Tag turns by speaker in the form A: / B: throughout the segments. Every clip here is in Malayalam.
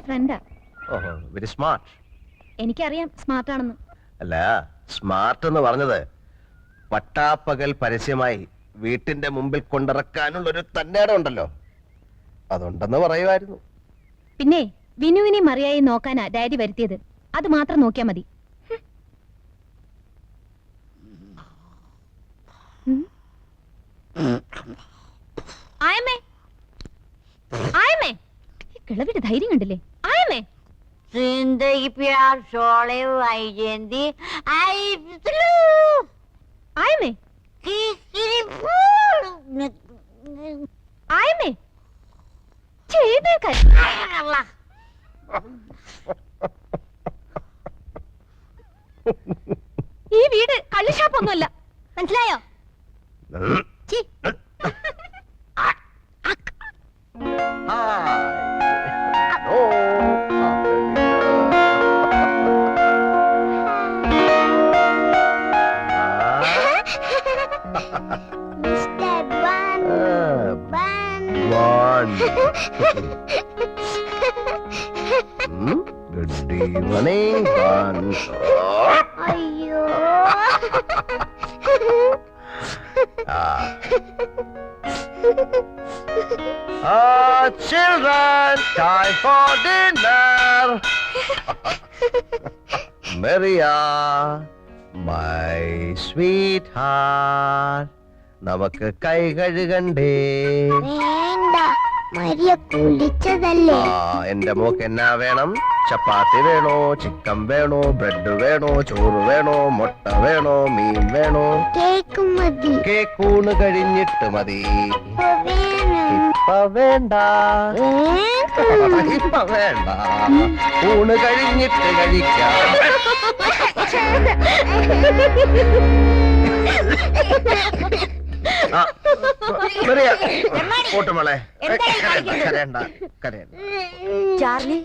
A: ഫ്രണ്ടാ.
B: ഓഹോ, വെരി സ്മാർട്ട്.
A: എനിക്കറിയാം സ്മാർട്ട് ആണെന്ന്.
B: അല്ല, സ്മാർട്ട് എന്ന് പറഞ്ഞത് പട്ടാപ്പകൽ പരസ്യമായി വീട്ടിന്റെ മുമ്പിൽ കൊണ്ടിറക്കാനുള്ളൊരു തന്നേടം ഉണ്ടല്ലോ, അതുണ്ടെന്ന് പറയുമായിരുന്നു.
A: പിന്നെ വിനുവിനെ മറിയായി നോക്കാനാ ഡാഡി വരുത്തിയത്. അത് മാത്രം നോക്കിയാ മതി. ആയമേ, ആയമേ, കിളവിന്റെ ധൈര്യം കണ്ടില്ലേ? ആയമേ,
C: जिंदगी प्यार शोले वैजयंती आई
A: ആയമേ, ആയമേ, ചെയ്തേക്കാൻ. ഈ വീട് കള്ളിഷാപ്പൊന്നുമല്ല, മനസ്സിലായോ?
B: Good evening,
C: അയ്യോ
B: children, time for dinner. Maria, my sweetheart, നമുക്ക് കൈ കഴുകണ്ടേ?
C: വേണ്ട, മരിയ കുളിച്ചതല്ലേ.
B: എന്റെ മോക്ക് എന്നാ വേണം? ചപ്പാത്തി വേണോ, ചിക്കൻ വേണോ, ബ്രെഡ് വേണോ, ചോറ് വേണോ, മുട്ട വേണോ, മീൻ വേണോ?
C: കേക്ക് മതി.
B: കേക്കൂണ് കഴിഞ്ഞിട്ട് മതി.
C: ഇപ്പൊ വേണം.
B: ഇപ്പൊ വേണ്ട, ഇപ്പൊ വേണ്ട, ഊണ് കഴിഞ്ഞിട്ട് കഴിക്കാം. പോട്ടുമോളെ, കരയണ്ട, കരയണ്ട.
C: ചാർലി,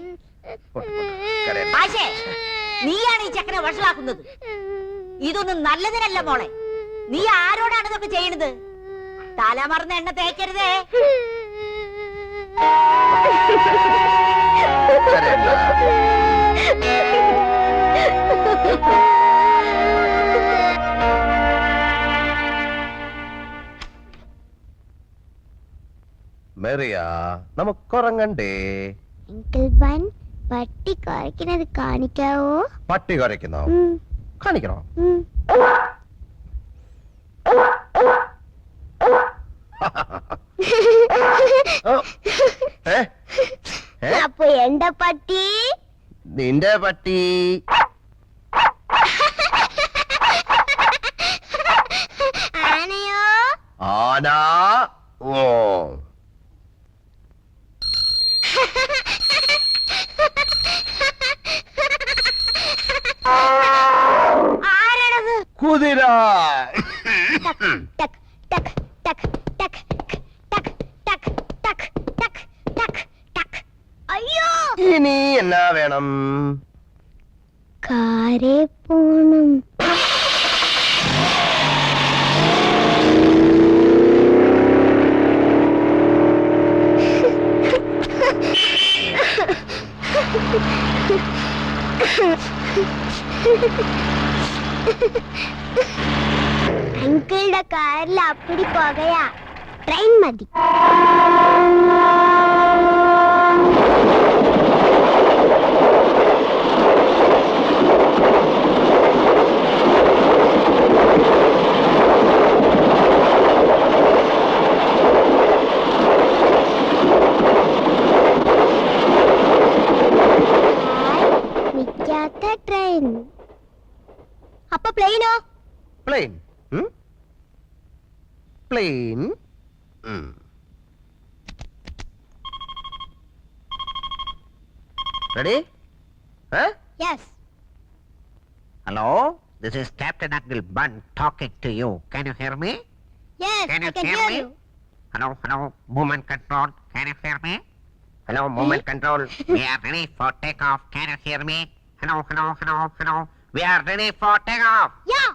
C: ആശേ, നീയാണ് ഈ ചക്കനെ വഷളാക്കുന്നത്. ഇതൊന്നും നല്ലതിനല്ല മോളെ. നീ ആരോടാണ് ഇതൊക്കെ ചെയ്യണത്? തലമറന്ന എണ്ണ തേക്കരുതേ.
B: മെറിയ, നമുക്കുറങ്ങണ്ടേ?
C: അങ്കിൾ ബൻ, പട്ടി കുറയ്ക്കുന്നത് കാണിക്കാവോ?
B: പട്ടി കുറയ്ക്കുന്നോ? കാണിക്കണോ?
C: അപ്പൊ എന്റെ പട്ടി?
B: നിന്റെ പട്ടി.
C: ആനയോ?
B: ആന. ഓ,
C: ആരാണത്?
B: കുതിര.
C: ടക് ടക് ടക് ടക് ടക് ടക് ടക് ടക് ടക് ടക്. അയ്യോ,
B: ഇനി എന്നാ വേണം?
C: കാരേ പോണം. അങ്കിളുടെ കാറിൽ അപ്പടി പോകയാ. ട്രെയിൻ മതി. നിൽക്കാത്ത ട്രെയിൻ. അപ്പൊ പ്ലെയിനോ?
B: Plane. Plane. Ready? Huh?
C: Yes.
D: Hello, this is Captain Uncle Bun talking to you. Can you hear me?
C: Yes,
D: Can you
C: I can
D: hear
C: hear
D: me?
C: you.
D: Hello, hello, movement control. Can you hear me? Hello, movement control. We are ready for takeoff. Can you hear me? Hello, hello, hello, hello. We are ready for takeoff.
C: Yeah.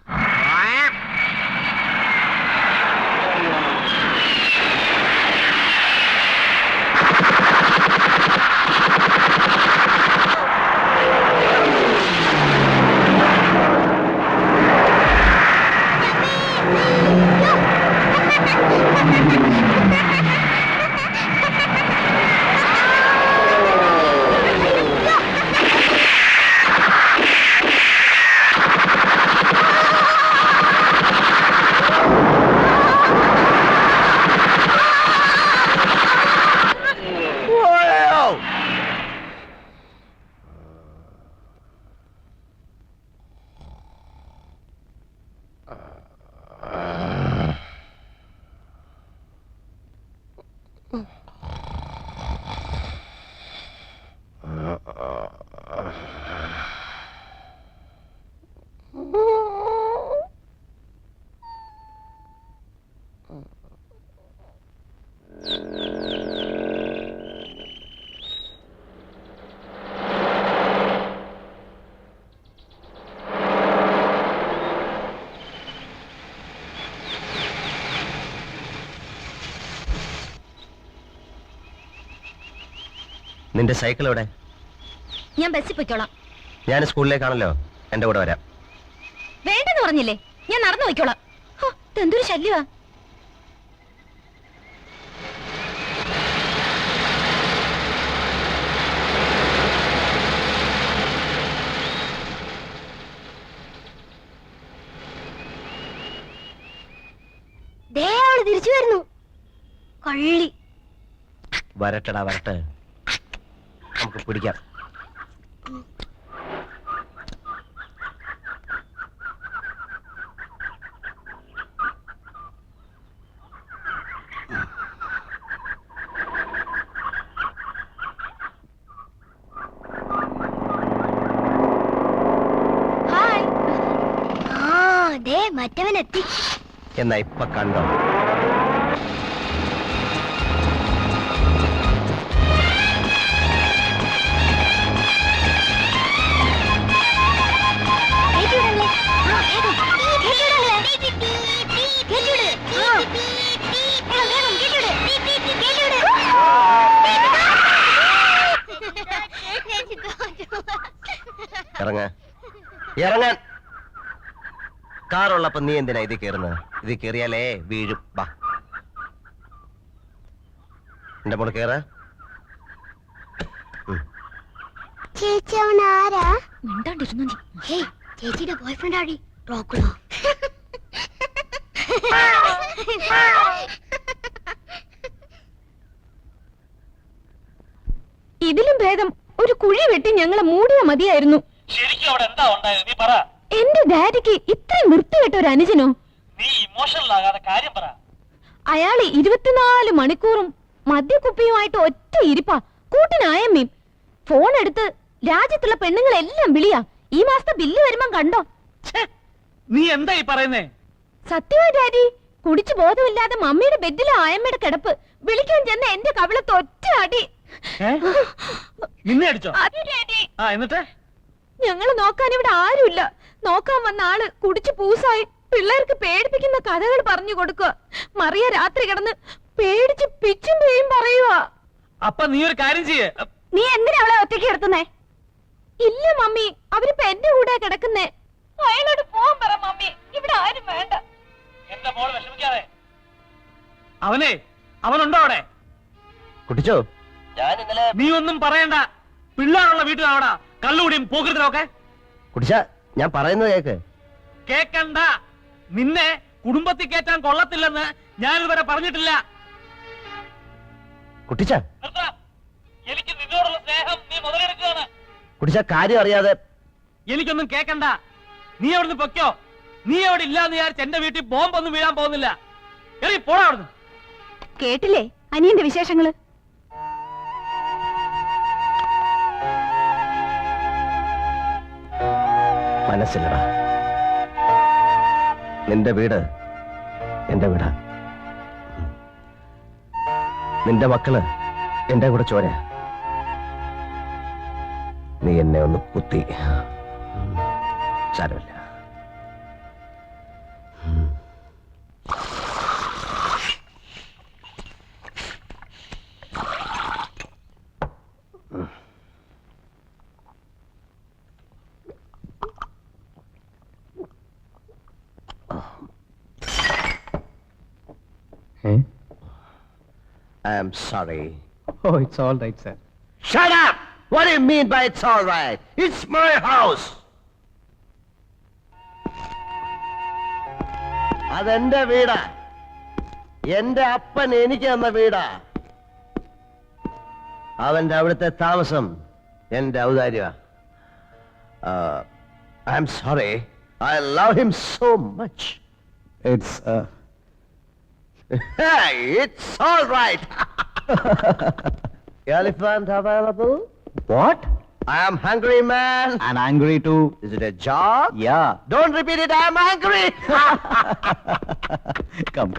B: നിന്റെ സൈക്കിൾ എവിടെ?
A: ഞാൻ ബസ്സിൽ പൊയ്ക്കോളാം.
B: ഞാൻ സ്കൂളിലേക്കാണല്ലോ, എന്റെ കൂടെ വരാം.
A: വേണ്ടെന്ന് പറഞ്ഞില്ലേ, ഞാൻ നടന്നു പൊയ്ക്കോളാം. എന്തൊരു ശല്യമാ. തിരിച്ചു വരുന്നു. കള്ളി.
B: വരട്ടെടാ വരട്ടെ, നമുക്ക് പിടിക്കാം.
A: മറ്റവനെത്തി.
B: എന്നാ ഇപ്പൊ കണ്ടോ? ഇറങ്ങാൻ. കാറുള്ളപ്പോ നീ എന്തിനാ ഇത് കേറുന്നത്? ഇത് കേറിയാലേ വീഴും. ബാ എന്റെ മോള് കേറ.
A: ചേച്ചി അവൻ ആരാ? മിണ്ടാണ്ടിരുന്നു നീ. ഹേയ്, ചേച്ചിയുടെ ബോയ്ഫ്രണ്ട് ആടി റോക്കുളോ. ഇതിലും ഭേദം ഒരു കുഴി വെട്ടി ഞങ്ങളെ മൂടിയാ മതിയായിരുന്നു.
E: ശരിക്കും അവിടെ എന്താ ഉണ്ടായത്? നീ പറ.
A: എന്റെ ഡാഡിക്ക് ഇത്രയും വൃത്തികെട്ട ഒരു അനുജനോ?
E: നീ ഇമോഷണൽ ആകാതെ കാര്യം പറ.
A: അയാള് 24 മണിക്കൂറും മദ്യക്കുപ്പിയുമായിട്ട് ഒറ്റ ഇരിപ്പാ. കൂട്ടിനായമ്മയും ഫോൺ എടുത്ത് രാജ്യത്തുള്ള പെണ്ണുങ്ങളെല്ലാം വിളിയാ. ഈ മാസത്തെ ബില്ല് വരുമ്പം കണ്ടോ?
E: നീ എന്താ ഈ പറയുന്നേ?
A: സത്യമായി ഡാഡി, കുടിച്ചു ബോധമില്ലാതെ മമ്മിയുടെ ബെഡിലെ ആയമ്മയുടെ കിടപ്പ്. വിളിക്കാൻ ചെന്ന എന്റെ കവിളത്ത് ഒറ്റ അടി.
E: നിന്നെ അടിച്ചോ?
A: അതെ ഡാഡി.
E: എന്നിട്ട്
A: ഞങ്ങള് നോക്കാൻ ഇവിടെ ആരുമില്ല. നോക്കാൻ വന്ന ആള് കുടിച്ചു പൂസായി പിള്ളേർക്ക് പേടിപ്പിക്കുന്ന കഥകൾ പറഞ്ഞു കൊടുക്കുക. മറിയ രാത്രി കിടന്ന് പേടിച്ച് പിച്ചും പേയും പറയുക.
E: അപ്പൊ നീ ഒരു കാര്യം ചെയ്യേ.
A: നീ എന്തിനാ അവളെ ഒറ്റയ്ക്ക് കിടത്തുന്നേ? ഇല്ല മമ്മി, അവരിപ്പോ എന്റെ കൂടെ കിടക്കുന്നേ. അയാളോട് പോകാൻ പറ മമ്മി, ഇവിടെ ആരും വേണ്ട.
E: എന്റെ മോള് വിഷമിക്കാതെ. അവനുണ്ടോ അവിടെ?
B: കുട്ടിച്ചോ,
E: നീ ഒന്നും പറയണ്ട. പിള്ളേരുള്ള വീട്ടിലാവടാ കള്ളുകൂടിയും പോകരുതലൊക്കെ.
B: കുട്ടിച്ച, ഞാൻ പറയുന്നത് കേക്ക്.
E: കേക്കണ്ട. നിന്നെ കുടുംബത്തിൽ കേറ്റാൻ കൊള്ളത്തില്ലെന്ന് ഞാനിതുവരെ പറഞ്ഞിട്ടില്ല.
B: കുട്ടിച്ച,
E: എനിക്ക് നിന്നോടുള്ള സ്നേഹം നീ മുതലെടുക്കുകയാണ്.
B: കുട്ടിച്ച, കാര്യം അറിയാതെ.
E: എനിക്കൊന്നും കേക്കണ്ട. നീ അവിടുന്ന് പൊയ്ക്കോ. നീ അവിടെ ഇല്ലാന്ന് വിചാരിച്ച് എന്റെ വീട്ടിൽ ബോംബൊന്നും വീഴാൻ പോകുന്നില്ല. എറി പോടാ അവിടുന്ന്.
A: കേട്ടില്ലേ അനിയന്റെ വിശേഷങ്ങള്?
B: മനസ്സിലടാ, നിന്റെ വീട് എന്റെ വീടാ. നിന്റെ മക്കള് എന്റെ കൂടെ ചോര. നീ എന്നെ ഒന്ന് കുത്തി, സാരമില്ല. I'm sorry.
E: Oh, it's all right, sir.
B: Shut up! What do you mean by it's all right? It's my house. അതെന്റെ വീടാ. എന്റെ അപ്പൻ എനിക്ക് തന്ന വീടാ. അവന്റെ അവിടുത്തെ താമസം എന്റെ ഔദാര്യ. I'm sorry. I love him so much.
E: It's
B: Hey, it's all right. Elephant available?
E: what?
B: I am hungry, man.
E: I'm angry too.
B: Is it a job?
E: Yeah.
B: Don't repeat it. I am angry.
E: Come.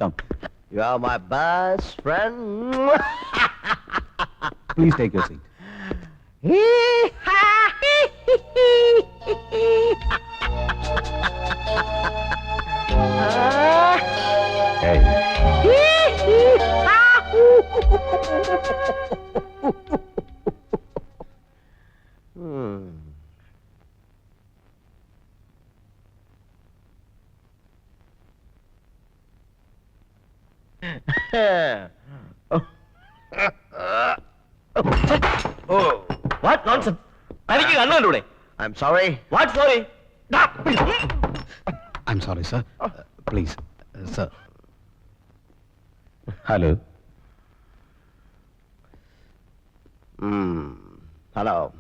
B: You are my best friend.
E: Please take your seat.
B: Hey.
E: What nonsense? തനിക്ക് കണ്ണൂടെ?
B: I'm sorry.
E: What sorry?
F: I'm sorry, sir. Please, sir. Hello.
B: Hello.